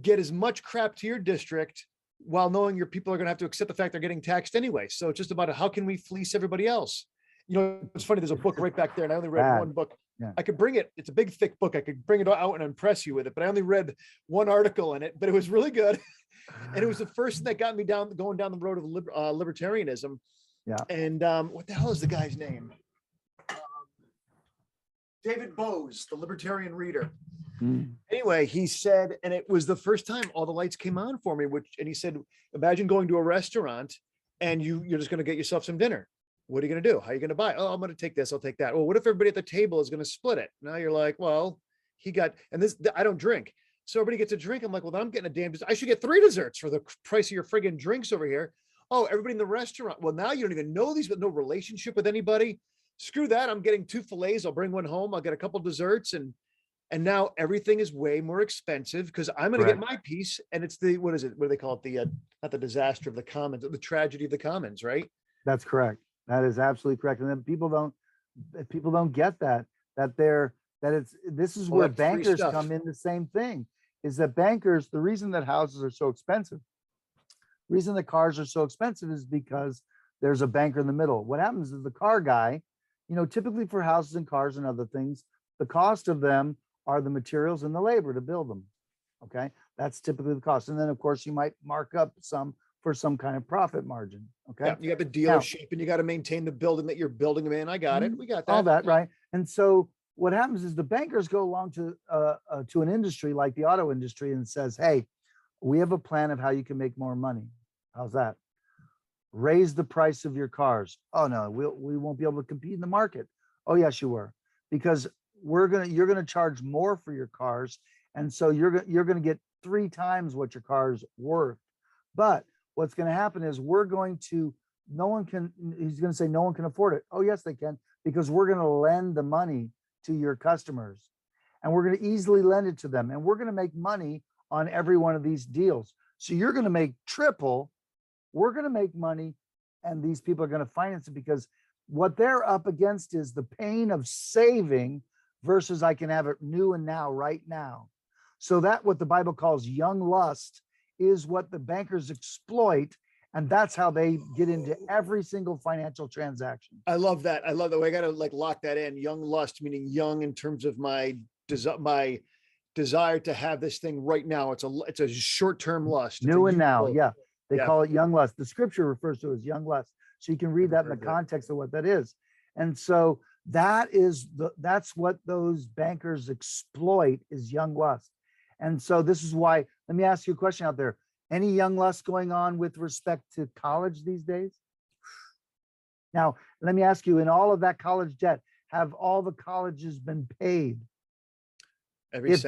get as much crap to your district while knowing your people are going to have to accept the fact they're getting taxed anyway. So it's just about how can we fleece everybody else? You know, it's funny. There's a book right back there and I only read one book. Yeah. I could bring it. It's a big, thick book. I could bring it out and impress you with it, but I only read one article in it, but it was really good. And it was the first thing that got me going down the road of libertarianism. Yeah. And what the hell is the guy's name? David Bose, the Libertarian Reader. Anyway, he said, and it was the first time all the lights came on for me, and he said, imagine going to a restaurant and you're just going to get yourself some dinner. What are you going to do? How are you going to buy? Oh, I'm going to take this. I'll take that. Well, what if everybody at the table is going to split it? Now you're like, well, I don't drink. So everybody gets a drink. I'm like, well, I'm getting a damn, I should get 3 desserts for the price of your friggin' drinks over here. Oh, everybody in the restaurant. Well, now you don't even know these, but no relationship with anybody. Screw that. I'm getting 2 fillets. I'll bring one home. I'll get a couple desserts. And now everything is way more expensive because I'm going to get my piece. And it's what is it? What do they call it? Not the disaster of the commons, the tragedy of the commons, right? That's correct. That is absolutely correct. And then people don't get this is where bankers come in. The same thing is that bankers, the reason that houses are so expensive, reason that cars are so expensive is because there's a banker in the middle. What happens is the car guy, you know, typically for houses and cars and other things, the cost of them are the materials and the labor to build them. Okay. That's typically the cost. And then of course you might mark up some for some kind of profit margin. Okay. Yeah, you got the dealership and you got to maintain the building that you're building them in. I got it. We got that. All that, right. And so what happens is the bankers go along to an industry like the auto industry and says, hey, we have a plan of how you can make more money. How's that? Raise the price of your cars. Oh no, we won't be able to compete in the market. Oh yes, you were, because you're gonna charge more for your cars, and so you're gonna get 3 times what your car's worth. But what's going to happen is he's going to say no one can afford it. Oh yes, they can, because we're going to lend the money to your customers and we're going to easily lend it to them. And we're going to make money on every one of these deals. So you're going to make triple, we're going to make money, and these people are going to finance it because what they're up against is the pain of saving versus I can have it new and now, right now. So that what the Bible calls young lust is what the bankers exploit, and that's how they get into every single financial transaction. I love that. I love that. I got to lock that in. Young lust, meaning young in terms of my desire to have this thing right now. It's a short-term lust. New and now. Yeah. They call it young lust. The scripture refers to it as young lust. So you can read that in the context of what that is. And so that's what those bankers exploit, is young lust. And so this is why, let me ask you a question out there. Any young lust going on with respect to college these days? Now, let me ask you, in all of that college debt, have all the colleges been paid? If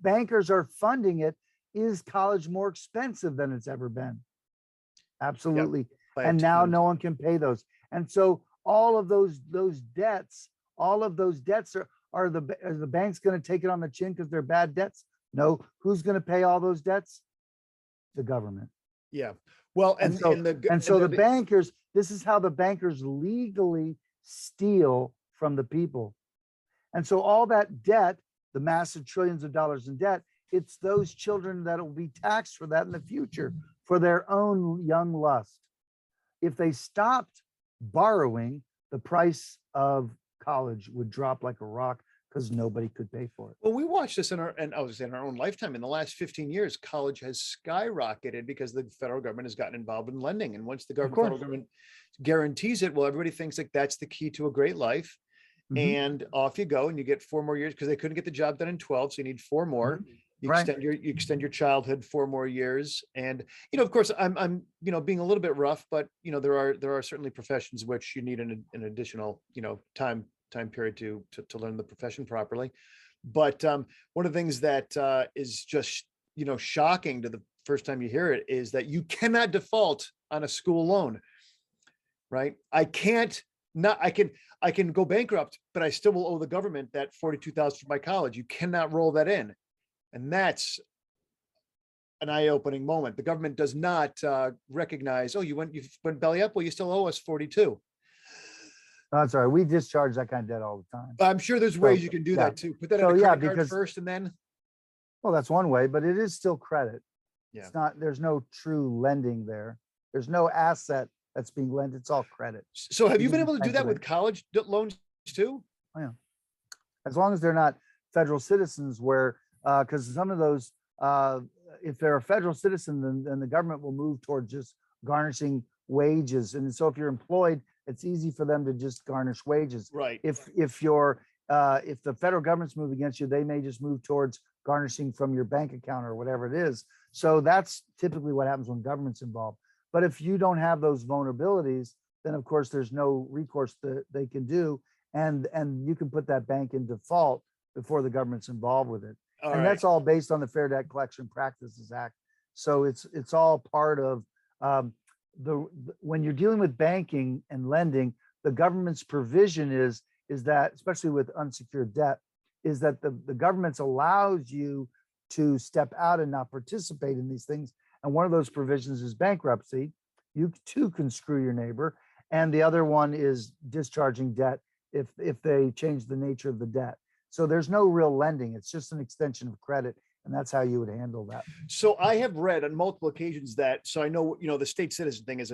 bankers are funding it, is college more expensive than it's ever been? Absolutely. Yep. And now no one can pay those. And so all of those debts are the banks going to take it on the chin because they're bad debts? No. Who's going to pay all those debts? The government. Yeah. Well, so the bankers, this is how the bankers legally steal from the people. And so all that debt, the massive trillions of dollars in debt, it's those children that will be taxed for that in the future for their own young lust. If they stopped borrowing, the price of college would drop like a rock because nobody could pay for it. Well, we watched this in our own lifetime. In the last 15 years, college has skyrocketed because the federal government has gotten involved in lending. And once the federal government guarantees it, well, everybody thinks like that's the key to a great life. Mhm. And off you go, and you get 4 more years because they couldn't get the job done in 12. So you need 4 more. You Right. extend your childhood 4 more years. And, of course, I'm being a little bit rough, but, there are certainly professions which you need an additional, time period to learn the profession properly. But one of the things that is just, shocking to the first time you hear it is that you cannot default on a school loan, right? I can go bankrupt, but I still will owe the government that $42,000 for my college. You cannot roll that in. And that's an eye-opening moment. The government does not recognize, you went belly up. Well, you still owe us 42. I'm sorry, we discharge that kind of debt all the time. I'm sure there's ways you can do that too. Put that in a credit card first and then. Well, that's one way, but it is still credit. Yeah. It's not, there's no true lending there. There's no asset that's being lent. It's all credit. So have you been able to do that with college loans too? Oh, yeah. As long as they're not federal citizens where, because some of those, if they're a federal citizen, then the government will move toward just garnishing wages. And so if you're employed, it's easy for them to just garnish wages. Right. If the federal government's move against you, they may just move towards garnishing from your bank account or whatever it is. So that's typically what happens when government's involved. But if you don't have those vulnerabilities, then of course there's no recourse that they can do. And you can put that bank in default before the government's involved with it. That's all based on the Fair Debt Collection Practices Act. So it's all part of when you're dealing with banking and lending, the government's provision is that, especially with unsecured debt, is that the government allows you to step out and not participate in these things. And one of those provisions is bankruptcy. You too can screw your neighbor. And the other one is discharging debt if they change the nature of the debt. So there's no real lending. It's just an extension of credit. And that's how you would handle that. So I have read on multiple occasions that, so I know, the state citizen thing is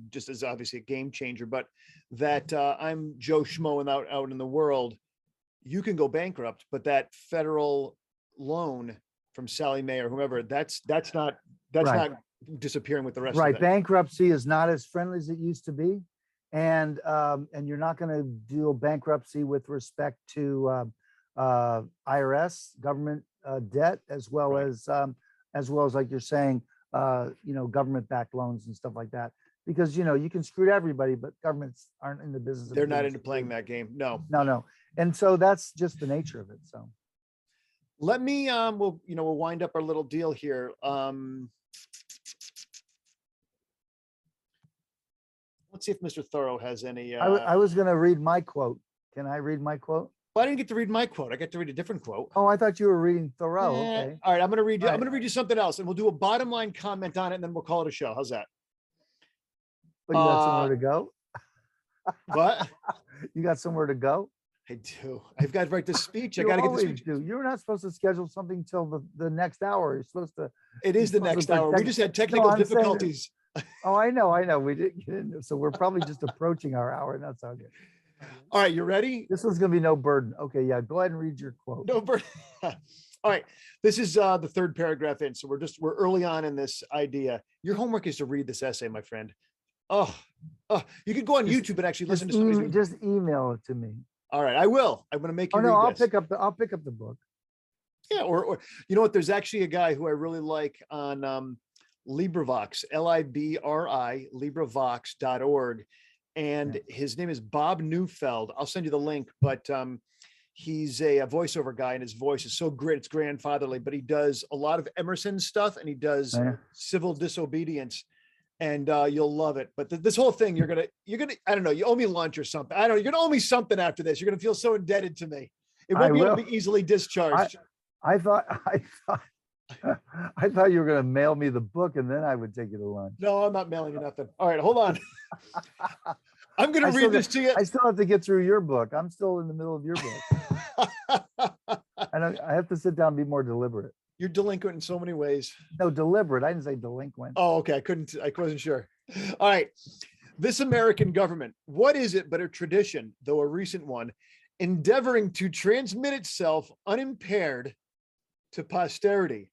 just as obviously a game changer, but that I'm Joe Schmo and out in the world, you can go bankrupt, but that federal loan from Sally Mae or whoever, that's not not disappearing with the rest of it. Bankruptcy is not as friendly as it used to be. And you're not going to deal bankruptcy with respect to IRS, government debt, as well as like you're saying, government-backed loans and stuff like that. Because you can screw everybody, but governments aren't in the business. They're not into playing that game. No. And so that's just the nature of it. So let me we'll wind up our little deal here. Let's see if Mr. Thoreau has any. I was going to read my quote. Can I read my quote? Well, I didn't get to read my quote. I got to read a different quote. Oh, I thought you were reading Thoreau. Okay. All right, I'm going to read you. I'm going to read you something else, and we'll do a bottom line comment on it, and then we'll call it a show. How's that? But you got somewhere to go. What? You got somewhere to go? I do. I've got to write this speech. I got to get this speech. You're not supposed to schedule something till the next hour. You're supposed to. It is the next hour. We just had technical difficulties. Oh, I know. We didn't get into it. So we're probably just approaching our hour, and that's all good. All right, you ready? This one's going to be no burden. Okay, yeah, go ahead and read your quote. No burden. All right, this is the third paragraph in, so we're early on in this idea. Your homework is to read this essay, my friend. Oh, you could go on YouTube and actually listen to somebody. Just email it to me. All right, I will. I'm going to make you. I'll pick up the book. Yeah, or you know what? There's actually a guy who I really like on LibriVox, LIBRI, LibriVox.org. And his name is Bob Neufeld. I'll send you the link, but he's a voiceover guy, and his voice is so great. It's grandfatherly, but he does a lot of Emerson stuff, and he does civil disobedience, and you'll love it. But this whole thing, you're gonna, I don't know, you owe me lunch or something. I don't know. You're gonna owe me something after this. You're gonna feel so indebted to me. It won't be able to be easily discharged. I thought you were going to mail me the book and then I would take you to lunch. No, I'm not mailing you nothing. All right, hold on. I'm going to read this to you. I still have to get through your book. I'm still in the middle of your book. And I have to sit down and be more deliberate. You're delinquent in so many ways. No, deliberate. I didn't say delinquent. Oh, okay. I wasn't sure. All right. This American government, what is it but a tradition, though a recent one, endeavoring to transmit itself unimpaired to posterity,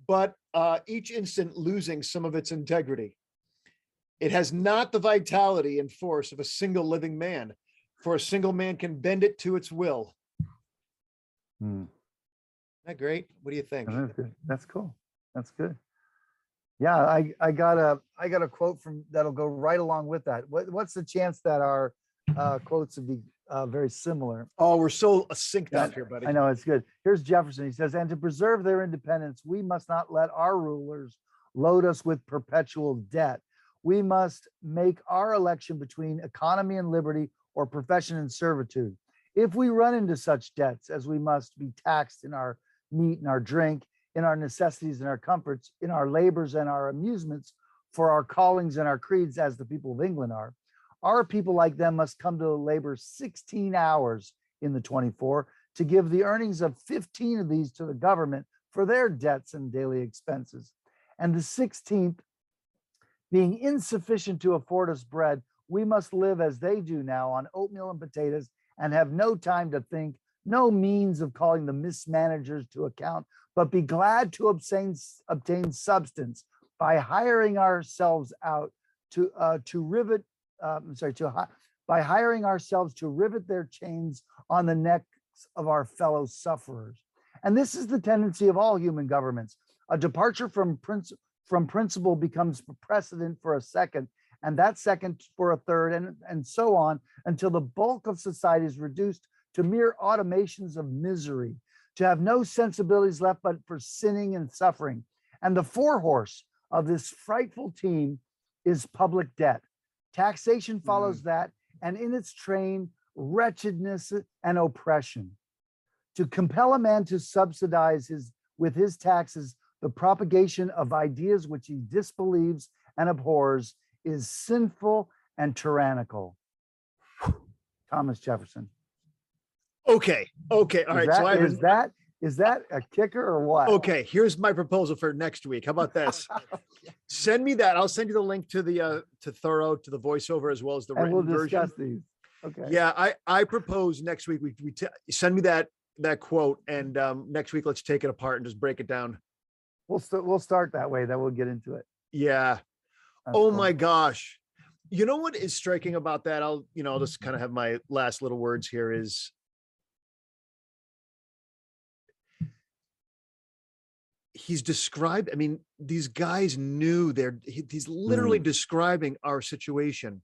but each instant losing some of its integrity. It has not the vitality and force of a single living man, for a single man can bend it to its will. Hmm. Isn't that great? What do you think? That's good. That's cool. That's good. Yeah, I got a quote from that'll go right along with that. What's the chance that our quotes would be very similar? Oh, we're so synced Yeah, up here, buddy. I know, it's good. Here's Jefferson. He says, and to preserve their independence, we must not let our rulers load us with perpetual debt. We must make our election between economy and liberty or profession and servitude. If we run into such debts as we must be taxed in our meat and our drink, in our necessities and our comforts, in our labors and our amusements, for our callings and our creeds, as the people of England are, our people like them must come to labor 16 hours in the 24 to give the earnings of 15 of these to the government for their debts and daily expenses. And the 16th, being insufficient to afford us bread, we must live as they do now on oatmeal and potatoes and have no time to think, no means of calling the mismanagers to account, but be glad to obtain substance by hiring ourselves out by hiring ourselves to rivet their chains on the necks of our fellow sufferers. And this is the tendency of all human governments. A departure from principle becomes precedent for a second, and that second for a third, and so on, until the bulk of society is reduced to mere automations of misery, to have no sensibilities left but for sinning and suffering. And the forehorse of this frightful team is public debt. Taxation follows that, and in its train, wretchedness and oppression. To compel a man to subsidize with his taxes the propagation of ideas which he disbelieves and abhors is sinful and tyrannical. Thomas Jefferson. Okay. All right. So is that a kicker or what? Okay. Here's my proposal for next week. How about this? Okay. Send me that. I'll send you the link to the to the voiceover, as well as the And written we'll discuss version. these. Okay. Yeah, I propose next week we send me that quote, and next week let's take it apart and just break it down. We'll start that way. Then we'll get into it. Yeah. That's Oh cool. my gosh. You know what is striking about that? I'll just kind of have my last little words here is he's described, I mean, these guys knew he's literally describing our situation.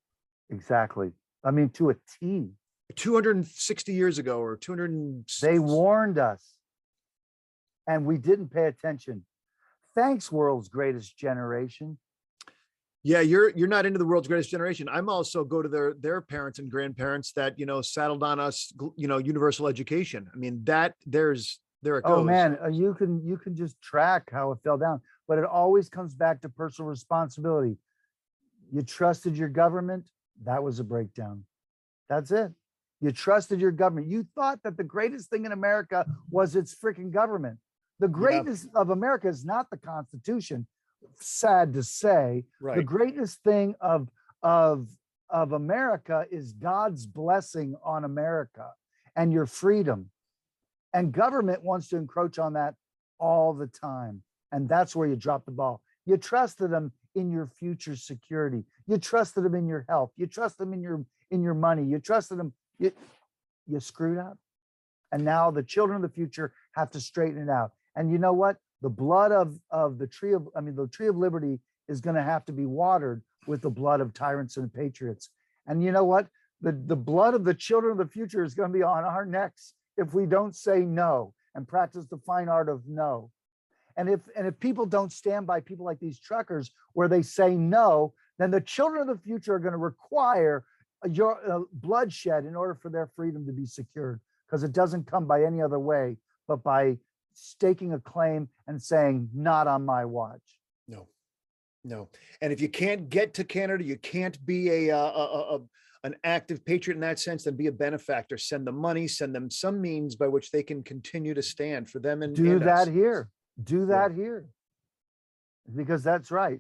Exactly. I mean, to a T. 260 years ago or 200. They warned us and we didn't pay attention. Thanks, world's greatest generation. Yeah, you're not into the world's greatest generation. I'm also go to their parents and grandparents that, saddled on us, universal education. I mean, there it goes. Oh man, you can just track how it fell down, but it always comes back to personal responsibility. You trusted your government. That was a breakdown. That's it. You trusted your government. You thought that the greatest thing in America was its freaking government. The greatness of America is not the Constitution. Sad to say, right. The greatest thing of America is God's blessing on America and your freedom. And government wants to encroach on that all the time. And that's where you drop the ball. You trusted them in your future security. You trusted them in your health. You trusted them in your money. You trusted them. You screwed up. And now the children of the future have to straighten it out. And you know what? The blood of the tree of liberty is going to have to be watered with the blood of tyrants and patriots. And you know what? The blood of the children of the future is going to be on our necks if we don't say no and practice the fine art of no. And if people don't stand by people like these truckers where they say no, then the children of the future are going to require your bloodshed in order for their freedom to be secured, because it doesn't come by any other way but by staking a claim and saying, not on my watch. No. And if you can't get to Canada, you can't be an active patriot in that sense, then be a benefactor. Send them money, send them some means by which they can continue to stand for them. And do that us. Here. Do that here. Because that's right.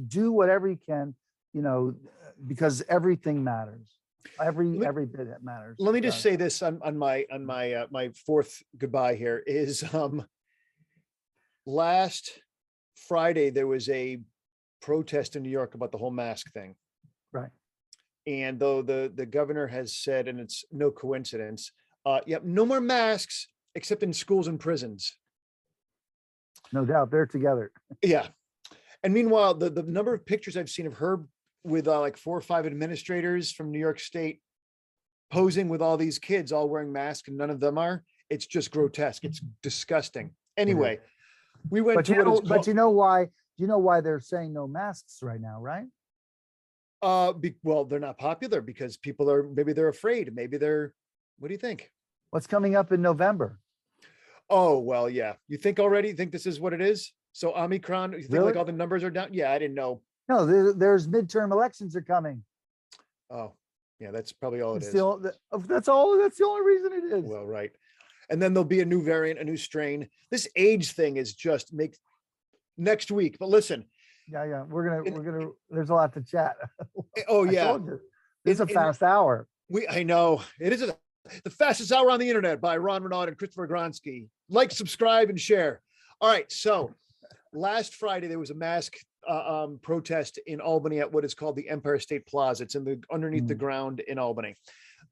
Do whatever you can you know, because everything matters. Every Let me- every bit that matters. Let me just does. say this on my fourth goodbye here is last Friday there was a protest in New York about the whole mask thing. Right. And though the governor has said, and it's no coincidence, yep, no more masks except in schools and prisons. No doubt, they're together. Yeah. And meanwhile, the number of pictures I've seen of her with like 4 or 5 administrators from New York State posing with all these kids all wearing masks and none of them are, it's just grotesque. It's disgusting. Anyway, we went But to you what know, is but called, you know why? You know why they're saying no masks right now, right? well, they're not popular because people are, maybe they're afraid. Maybe they're, what do you think? What's coming up in November? Oh, well, yeah. You think already? You think this is what it is? So Omicron, you think like Really? all the numbers are down? Yeah, I didn't know. No, there's midterm elections are coming. Oh, yeah, that's probably all it It's is. that's all. That's the only reason it is. Well, right. And then there'll be a new variant, a new strain. This age thing is just next week. But listen, Yeah. We're gonna. There's a lot to chat. oh I yeah, told you, this is a In- fast hour. I know it is the fastest hour on the internet by Ron Renaud and Christopher Gronski. Like, subscribe, and share. All right. So last Friday, there was a mask protest in Albany at what is called the Empire State Plaza. It's underneath the ground in Albany.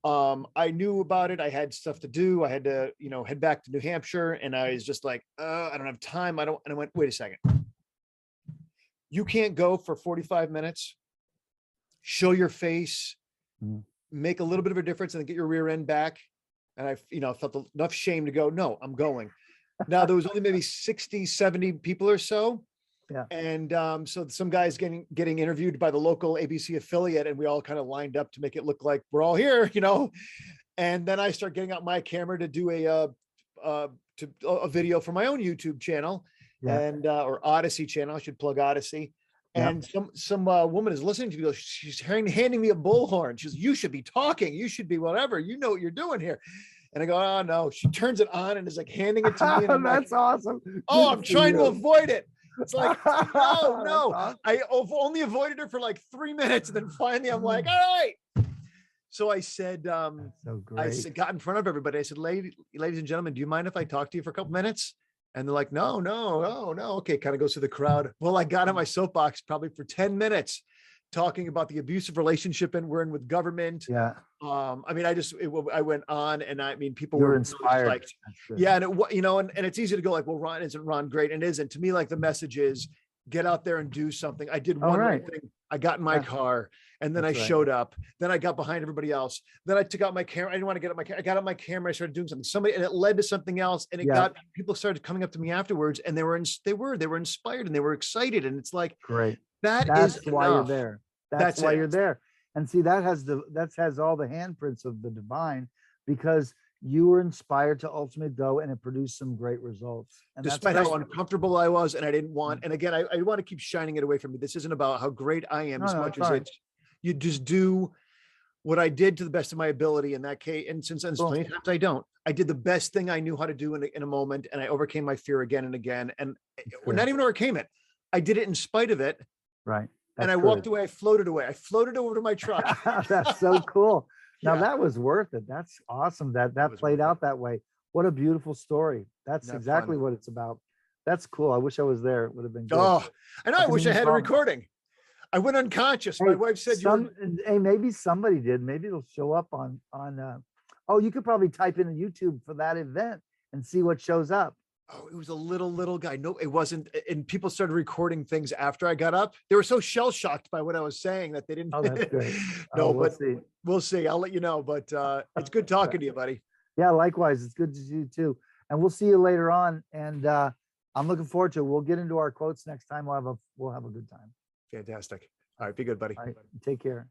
I knew about it. I had stuff to do. I had to, head back to New Hampshire, and I was just like, I don't have time. And I went, wait a second. You can't go for 45 minutes, show your face, make a little bit of a difference, and then get your rear end back. And I, felt enough shame to go, no, I'm going. Now there was only maybe 60, 70 people or so. Yeah. And so some guys getting interviewed by the local ABC affiliate, and we all kind of lined up to make it look like we're all here, And then I start getting out my camera to do a video for my own YouTube channel, and or Odyssey channel. I should plug Odyssey. And some woman is listening to me. She's handing me a bullhorn. She says, "You should be talking. You should be whatever. You know what you're doing here." And I go, "Oh no." She turns it on and is like handing it to me. And I'm That's like, awesome. "Oh, I'm trying to avoid it." It's like, no. Awesome. I only avoided her for like 3 minutes, and then finally I'm like, all right. So I said, So great. got in front of everybody. I said, ladies and gentlemen, do you mind if I talk to you for a couple minutes? And they're like, no. Okay, kind of goes through the crowd. Well, I got on my soapbox probably for 10 minutes talking about the abusive relationship we're in with government. Yeah. I mean, I went on, and I mean, people You're were inspired. Like, yeah. And and it's easy to go like, well, isn't Ron great? And it isn't. To me, like, the message is get out there and do something. I did one right. thing. I got in my car, and then I showed up. Then I got behind everybody else. Then I took out my camera. I didn't want to get up my camera. I got out my camera. I started doing something. And it led to something else. And people started coming up to me afterwards, and they were inspired, and they were excited. And it's like, great. That's why you're enough. there. That's why it. you're there. And see, that has all the handprints of the divine, because you were inspired to ultimately go, and it produced some great results. And despite how uncomfortable I was, and I didn't want, and again, I want to keep shining it away from me. This isn't about how great I am as much as it's, you just do what I did to the best of my ability in that case. And since plenty of times I did the best thing I knew how to do in a moment, and I overcame my fear again and again. And not even overcame it. I did it in spite of it. Right. And I walked away. I floated away. I floated over to my truck. That's so cool. Now that was worth it. That's awesome. That played out that way. What a beautiful story. That's exactly what it's about. That's cool. I wish I was there. It would have been good. Oh, I know. I wish I had a recording. I went unconscious. My wife said, hey, maybe somebody did. Maybe it'll show up on you could probably type in YouTube for that event and see what shows up. Oh, it was a little guy. No, it wasn't. And people started recording things after I got up. They were so shell shocked by what I was saying that they didn't. Oh, that's great. No, we'll but see. We'll see. I'll let you know. But it's good talking to you, buddy. Yeah, likewise. It's good to see you too. And we'll see you later on. And I'm looking forward to it. We'll get into our quotes next time. We'll have a good time. Fantastic. All right. Be good, buddy. All right. Take care.